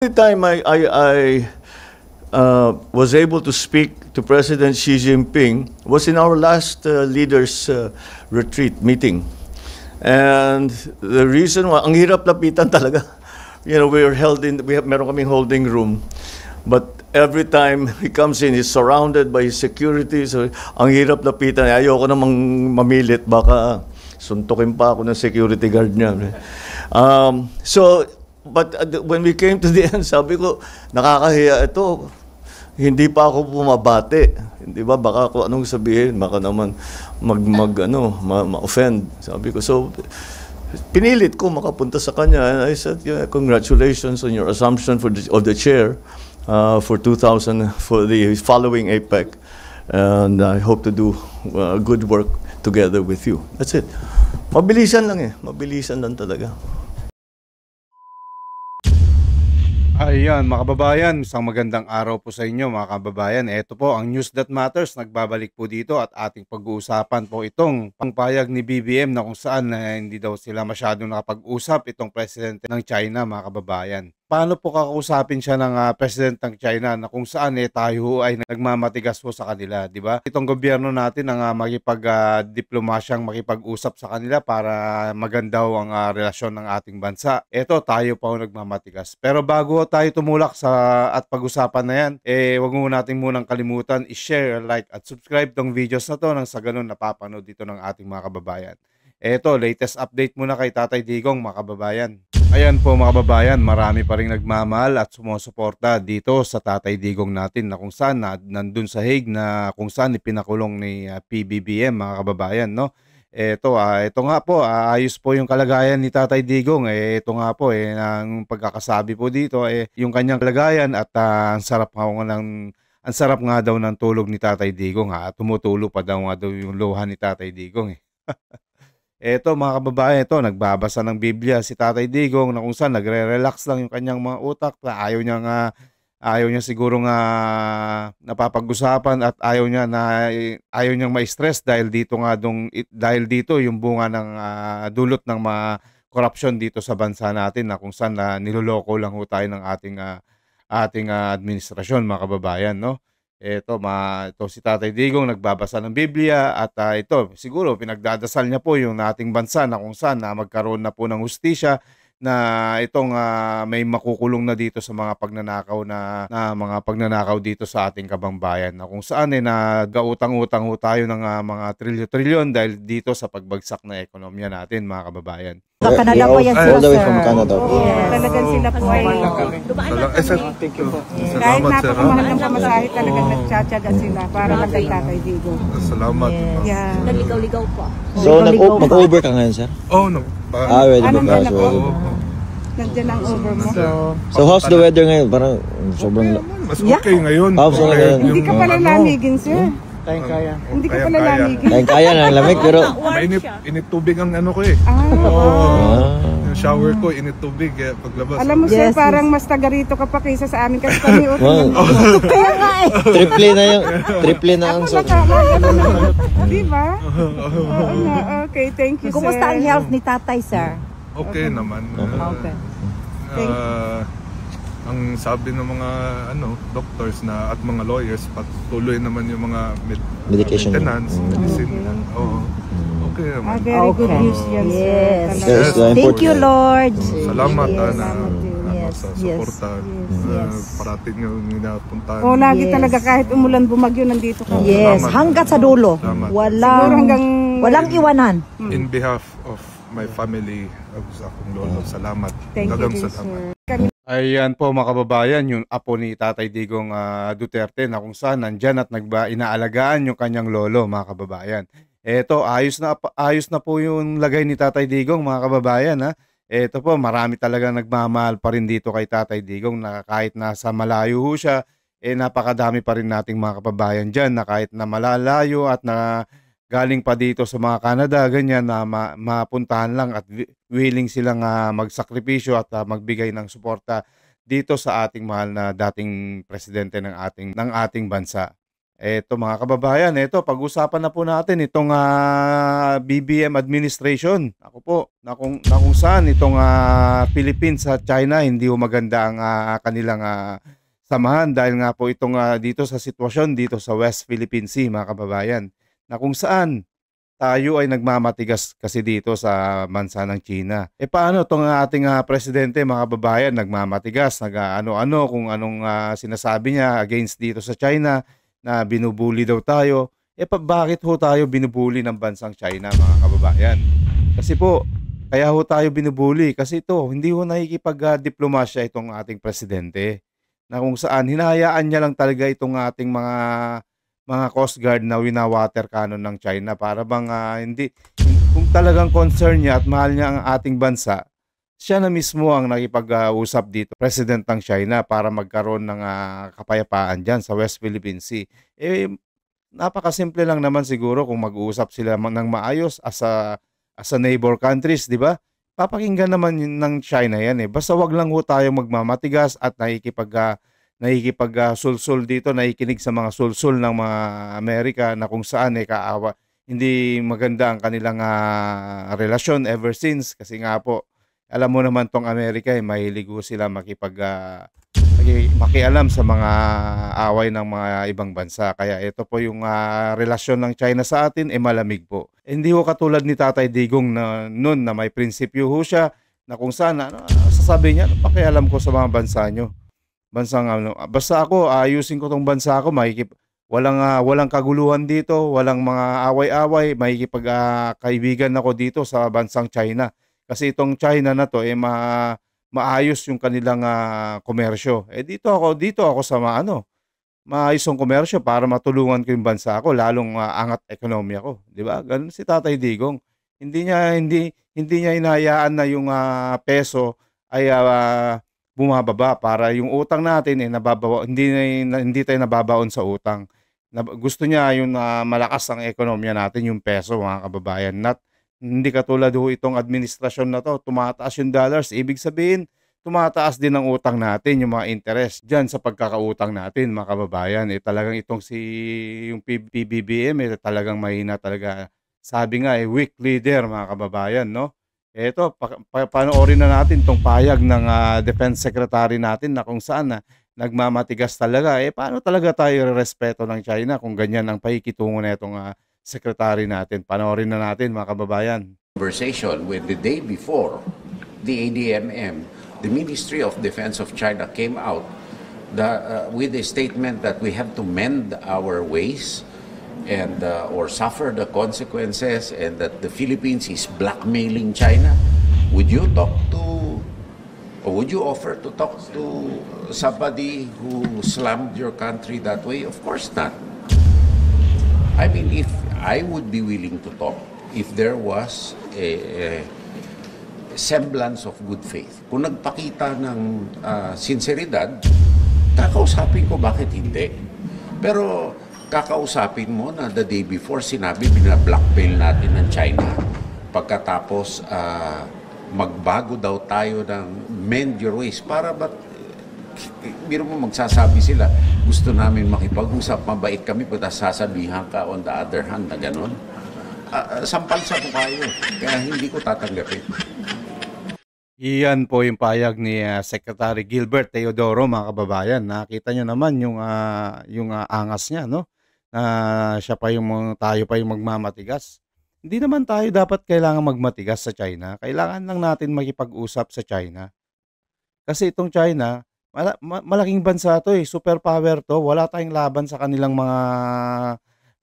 time I was able to speak to President Xi Jinping was in our last leaders retreat meeting. And the reason why, ang hirap lapitan talaga. You know, meron kaming holding room. But every time he comes in, he's surrounded by his security. So, ang hirap lapitan. Ayoko namang mamilit. Baka suntukin pa ako ng security guard niya. But when we came to the end, sabi ko, nakakahiya ito. Hindi pa ako bumabate. Hindi ba? Baka ako anong sabihin, baka naman ma-offend. Sabi ko, so, pinilit ko makapunta sa kanya. And I said, yeah, congratulations on your assumption of the chair for the following APEC. And I hope to do good work together with you. That's it. Mabilisan lang Mabilisan lang talaga. Ayan mga kababayan, isang magandang araw po sa inyo mga kababayan. Ito po ang News That Matters, nagbabalik po dito at ating pag-uusapan po itong pangpayag ni BBM na kung saan hindi daw sila masyadong nakapag-usap itong presidente ng China mga kababayan. Paano po kakausapin siya ng president ng China na kung saan tayo ay nagmamatigas po sa kanila, di ba? Itong gobyerno natin ang makipag-diplomasyang makipag-usap sa kanila para maganda ang relasyon ng ating bansa. Ito, tayo pa nagmamatigas. Pero bago tayo tumulak at pag-usapan na yan, wag mo natin munang kalimutan i-share, like at subscribe tong videos na to nang sa ganun napapanood dito ng ating mga kababayan. Ito, latest update muna kay Tatay Digong mga kababayan. Ayan po mga kababayan, marami pa rin nagmamahal at sumusuporta dito sa Tatay Digong natin na kung saan nandun sa Hague na kung saan ipinakulong ni PBBM mga kababayan, no? Ito nga po, ayos po yung kalagayan ni Tatay Digong. Ito nga po, ang pagkakasabi po dito, yung kanyang kalagayan at ang sarap nga daw ng tulog ni Tatay Digong. Tumutulo pa daw yung luha ni Tatay Digong. Eto mga kababayan, nagbabasa ng Biblia si Tatay Digong na kung saan nagre-relax lang yung kanyang mga utak. Ayaw niya siguro nga napapag-usapan at ayaw niyang ma-stress dahil dito yung bunga ng dulot ng mga korupsyon dito sa bansa natin na kung saan niloloko lang ho tayo ng ating administrasyon mga kababayan, no? Ito si Tatay Digong nagbabasa ng Biblia at ito siguro pinagdadasal niya po yung ating bansa na kung saan magkaroon na po ng hustisya na itong may makukulong na dito sa mga pagnanakaw dito sa ating kabangbayan na kung saan nagautang-utang ho tayo ng mga trilyon-trilyon dahil dito sa pagbagsak na ekonomiya natin mga kababayan. Canada po yan sila, all the way sir. from Canada. Yes. Talagang sila po ay Thank you po. kahit napakamahal ng pamasahe talagang nagtsatsaga sila para lang kay Tatay Digong. Salamat. Yeah. Nagligaw-ligaw po. So, mag-over ka ngayon, sir? Oh, no. Ready ba Anong ba? ganap po? Nandiyan ang over mo. So, how's the weather ngayon? Parang sobrang... Mas okay ngayon. So ngayon. Hindi ka pala lamigin, sir. Kaya. Hindi ka pala lamigin. Kaya ng lamig, pero... Init tubig ang ano ko eh. Yung shower ko, init tubig paglabas. Alam mo, sir, parang mas taga-rito ka pa kaysa sa amin kasi kami Kaya nga Triple na ang suot. Di ba? Oo nga, okay, thank you, sir. Kumusta ang health ni Tatay, sir? Okay naman. Okay. Ang sabi ng mga doctors at mga lawyers, patuloy naman yung mga Medication. maintenance, medicine. Okay naman. Very good news yan, sir. Yes. Yes, Thank you, Lord. Salamat Yes. sa suporta. Parating yung ninapuntahan. Lagi talaga kahit umulan bumagyo nandito ka. Yes, hanggat sa dulo. Salamat. Walang iwanan. In behalf of my family, sa akong lolo, salamat. Thank you, Salamat. sir. Ayan po mga kababayan, yung apo ni Tatay Digong Duterte na kung saan nandyan at inaalagaan yung kanyang lolo mga kababayan. Eto, ayos na po yung lagay ni Tatay Digong mga kababayan. Eto po, marami talaga nagmamahal pa rin dito kay Tatay Digong na kahit nasa malayo ho siya, napakadami pa rin nating mga kababayan dyan na kahit na malalayo at na galing pa dito sa mga Canada, ganyan na mapuntahan lang at willing silang magsakripisyo at magbigay ng suporta dito sa ating mahal na dating presidente ng ating bansa. Eto mga kababayan, eto pag-usapan na po natin itong BBM administration. Ako po, na kung saan itong Philippines at China hindi ho maganda ang kanilang samahan dahil nga po itong dito sa sitwasyon dito sa West Philippine Sea mga kababayan. Na kung saan tayo ay nagmamatigas kasi dito sa bansa ng China. E paano itong ating presidente mga kababayan nagmamatigas, nag-ano-ano kung anong sinasabi niya against dito sa China, na binubuli daw tayo. Bakit ho tayo binubuli ng bansang China mga kababayan? Kasi po, kaya ho tayo binubuli kasi ito, hindi ho nakikipag-diplomasya itong ating presidente. Na kung saan, hinahayaan niya lang talaga itong ating mga Coast Guard na wina-water cannon ng China para bang kung talagang concern niya at mahal niya ang ating bansa, siya na mismo ang nakipag-usap dito, President ng China, para magkaroon ng kapayapaan dyan sa West Philippine Sea. Napakasimple lang naman siguro kung mag-uusap sila ng maayos as a neighbor countries, di ba? Papakinggan naman ng China yan eh. Basta wag lang ho tayo magmamatigas at nakikipag-sulsul dito, nakikinig sa mga sulsul ng mga Amerika na kung saan kaawa. Hindi maganda ang kanilang relasyon ever since kasi nga po, alam mo naman tong Amerika mahilig sila makialam sa mga away ng mga ibang bansa. Kaya ito po yung relasyon ng China sa atin malamig po. Hindi ho katulad ni Tatay Digong na noon na may prinsipyo ho siya na kung saan sasabi niya, pakialam ko sa mga bansa nyo. Basta ako ayusin ko tong bansa ko, walang kaguluhan dito, walang mga away-away, kaibigan ako dito sa bansang China. Kasi itong China na to maayos yung kanilang komersyo. Dito ako sa maayos yung komersyo para matulungan ko yung bansa ko, lalong angat ekonomiya ko, di ba? Ganun si Tatay Digong. Hindi niya hinahayaan na yung peso ay bumababa para yung utang natin nababawa, hindi tayo nababaon sa utang. Gusto niya yung malakas ang ekonomiya natin, yung peso mga kababayan. Hindi katulad ho itong administrasyon na to, tumataas yung dollars, ibig sabihin, tumataas din ang utang natin, yung mga interest dyan sa pagkakautang natin, mga kababayan. Talagang itong yung PBBM, talagang mahina talaga. Sabi nga, weak leader, mga kababayan, no? Ito, panoorin na natin itong payag ng Defense Secretary natin na kung saan nagmamatigas talaga. Paano talaga tayo respeto ng China kung ganyan ang pakikitungo na itong Secretary natin? Panoorin na natin mga kababayan. Conversation with the day before the ADMM, the Ministry of Defense of China came out with a statement that we have to mend our ways and or suffer the consequences, and that the Philippines is blackmailing China. Would you offer to talk to somebody who slammed your country that way? Of course not. I mean, if I would be willing to talk if there was a semblance of good faith. Kung nagpakita ng sinseridad, kakausapin ko bakit hindi. Pero kakausapin mo na the day before sinabi bina-blackmail natin ng China. Pagkatapos magbago daw tayo ng mend your ways. Para ba't biro mo magsasabi sila, gusto namin makipag-usap, mabait kami, pagkas sasabihan ka on the other hand na gano'n. Sampal sa mukha yun. Kaya hindi ko tatanggapin. Iyan po yung payag ni Secretary Gilbert Teodoro, mga kababayan. Nakita nyo naman yung angas niya, no? Tayo pa yung magmamatigas. Hindi naman tayo dapat kailangan magmatigas sa China. Kailangan lang natin makipag-usap sa China. Kasi itong China, malaking bansa to superpower to. Wala tayong laban sa kanilang mga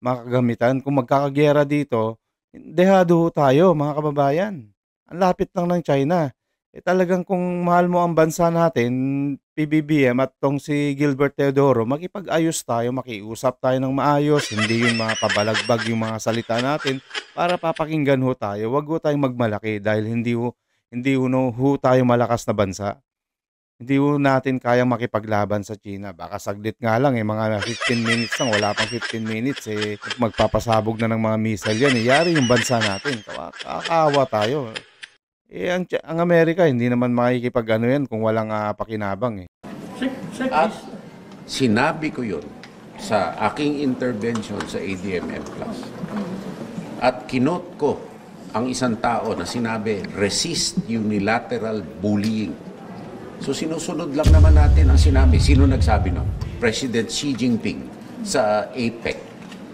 kagamitan. Kung magkakagyera dito, dehado tayo mga kababayan. Ang lapit lang ng China. Talagang kung mahal mo ang bansa natin, PBBM at tong si Gilbert Teodoro, makipag-ayos tayo, makiusap tayo ng maayos, hindi yung mga pabalagbag yung mga salita natin para papakinggan ho tayo. Wag ho tayong magmalaki dahil hindi ho tayo malakas na bansa. Hindi ho natin kayang makipaglaban sa China. Baka saglit nga lang, mga 15 minutes lang, wala pang 15 minutes, magpapasabog na ng mga missile yan. Yari yung bansa natin. Kakaawa tayo. Ang Amerika, hindi naman makikipag-ano yan kung walang pakinabang. At sinabi ko yun sa aking intervention sa ADMM Plus. At kinote ko ang isang tao na sinabi, resist unilateral bullying. So sinusunod lang naman natin ang sinabi. Sino nagsabi nun? President Xi Jinping sa APEC.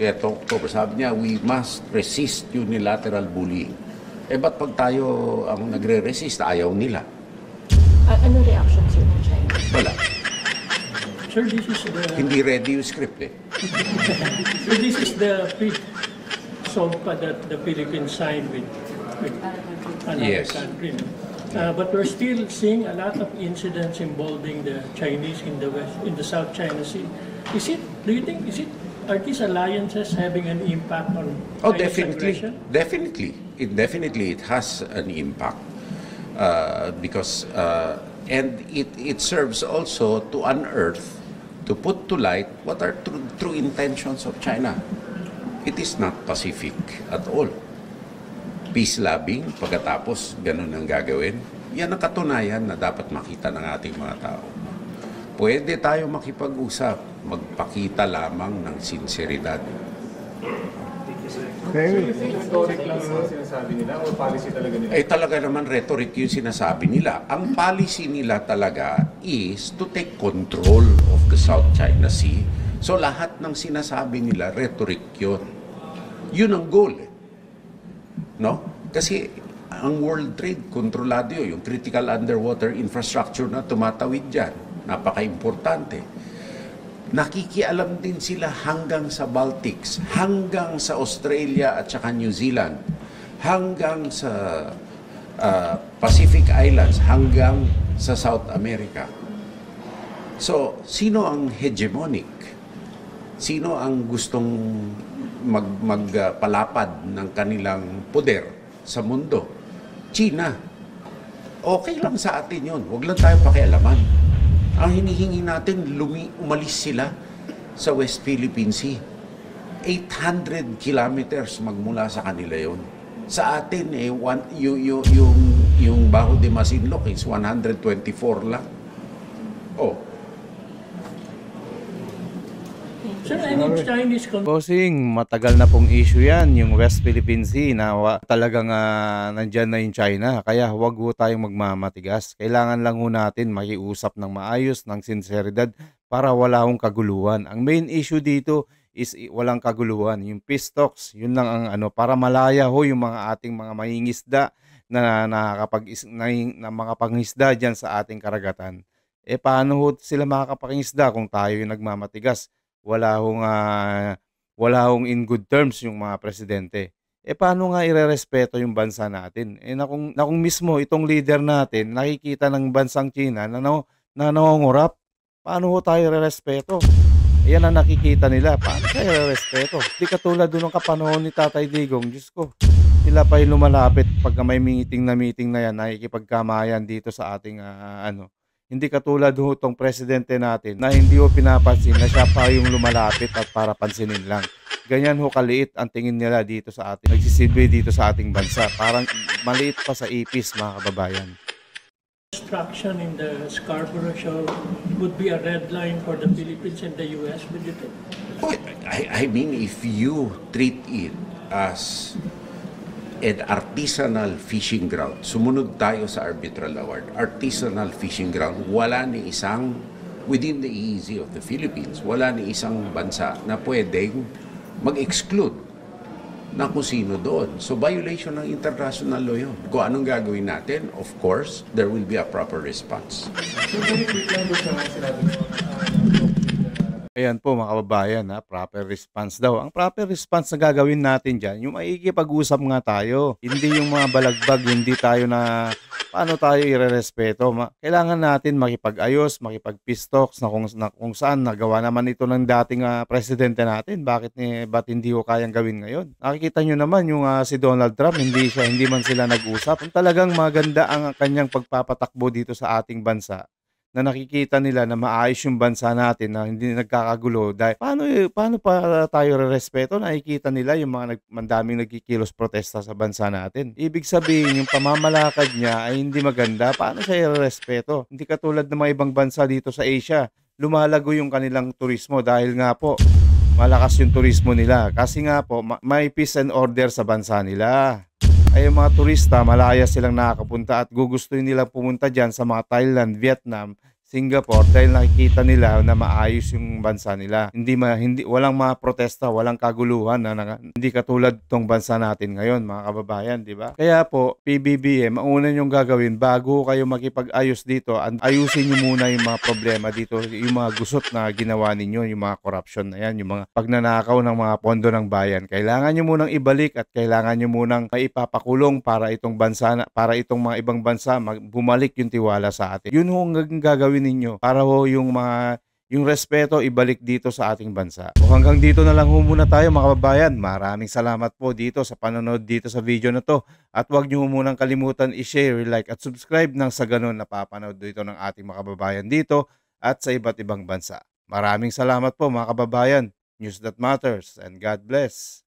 Kaya October, sabi niya, we must resist unilateral bullying. Ba't pag tayo ang nagre-resist, ayaw nila? Ano reaction sir ng China? Wala. Sir, this is the... Hindi ready yung script eh. Sir, this is the fifth SOMPA that the Philippines signed with another Yes. country. No? But we're still seeing a lot of incidents involving the Chinese in the West, in the South China Sea. Do you think, are these alliances having an impact on China's aggression? Definitely. It has an impact. Because it serves also to unearth, to put to light what are true intentions of China. It is not Pacific at all. Peace loving, pagkatapos ganun ang gagawin. Yan ang katunayan na dapat makita ng ating mga tao. Pwede tayo makipag-usap, magpakita lamang ng sinseridad. Talaga naman rhetoric yung sinasabi nila. Ang policy nila talaga is to take control of the South China Sea. So lahat ng sinasabi nila, rhetoric yun. Yun ang goal eh. No? Kasi ang world trade, kontrolado yun. Yung critical underwater infrastructure na tumatawid dyan. Napaka-importante. Nakikialam din sila hanggang sa Baltics, hanggang sa Australia at saka New Zealand, hanggang sa Pacific Islands, hanggang sa South America. So, sino ang hegemonic? Sino ang gustong magpalapad ng kanilang poder sa mundo? China. Okay lang sa atin yun. Huwag lang tayo pakialaman. Ang hinihingi natin, umalis sila sa West Philippine Sea. 800 kilometers magmula sa kanila yon. Sa atin, yung Bajo de Masinloc is 124 lang. Oh. Sir, any Chinese... Bossing, matagal na pong issue yan, yung West Philippine Sea na talagang nandyan na yung China. Kaya huwag ho tayong magmamatigas. Kailangan lang ho natin makiusap ng maayos, ng sinseridad para wala hong kaguluhan. Ang main issue dito is walang kaguluhan. Yung peace talks, yun lang ang para malaya ho yung mga ating mga mangingisda na makapangisda dyan sa ating karagatan. Paano ho sila makakapangisda kung tayo yung nagmamatigas? Wala hong in good terms yung mga presidente. Paano nga irerespeto yung bansa natin? Na kung mismo itong leader natin nakikita ng bansang China na nangungurap, paano ho tayo irerespeto? Yan ang nakikita nila. Paano tayo irerespeto? Di katulad doon ng kapanahon ni Tatay Digong. Diyos ko, sila pa yung lumalapit pag may meeting na yan, nakikipagkamayan dito sa ating Hindi katulad ho itong presidente natin na hindi ho pinapansin na siya pa yung lumalapit at para pansinin lang. Ganyan ho kaliit ang tingin nila dito sa ating, nagsisilbi dito sa ating bansa. Parang maliit pa sa ipis, mga kababayan. Destruction in the Scarborough Shoal would be a red line for the Philippines and the U.S., would you think? I mean, if you treat it as an artisanal fishing ground. Sumunod tayo sa arbitral award. Artisanal fishing ground, wala ni isang, within the EEZ of the Philippines, wala ni isang bansa na pwedeng mag-exclude na kung sino doon. So violation ng international law yun. Kung anong gagawin natin, of course, there will be a proper response. Ayan po mga kababayan, proper response daw. Ang proper response na gagawin natin dyan, yung maikipag-usap nga tayo. Hindi yung mga balagbag, hindi tayo na paano tayo irerespeto. Kailangan natin makipag-ayos, makipag-peace talks na kung saan nagawa naman ito ng dating presidente natin. Ba't hindi ko kayang gawin ngayon? Nakikita nyo naman yung si Donald Trump, hindi man sila nag-usap. Kung talagang maganda ang kanyang pagpapatakbo dito sa ating bansa, na nakikita nila na maayos yung bansa natin na hindi nagkakagulo dahil paano pa tayo rerespeto? Nakikita nila yung mga mandaming nagkikilos protesta sa bansa natin. Ibig sabihin yung pamamalakad niya ay hindi maganda. Paano siya irerespeto? Hindi katulad ng mga ibang bansa dito sa Asia lumalago yung kanilang turismo dahil nga po malakas yung turismo nila. Kasi nga po may peace and order sa bansa nila. Ay yung mga turista, malaya silang nakakapunta at gugustuhin nila pumunta dyan sa mga Thailand, Vietnam, Singapore dahil nakikita nila na maayos yung bansa nila. Walang mga protesta, walang kaguluhan hindi katulad tong bansa natin ngayon, mga kababayan, di ba? Kaya po, PBBM, ang una nyong gagawin bago kayo makipag-ayos dito, ayusin nyo muna yung mga problema dito, yung mga gusot na ginawa ninyo, yung mga corruption na yan, yung mga pagnanakaw ng mga pondo ng bayan. Kailangan nyo munang ibalik at kailangan nyo munang maipapakulong para itong mga ibang bansa bumalik yung tiwala sa atin. Yun ang gagawin ninyo para yung respeto ibalik dito sa ating bansa. O hanggang dito na lang muna tayo mga kababayan. Maraming salamat po dito sa panonood dito sa video na to. At huwag nyo munang kalimutan i-share, like at subscribe nang sa ganun napapanood dito ng ating mga kababayan dito at sa iba't ibang bansa. Maraming salamat po mga kababayan. News That Matters and God bless.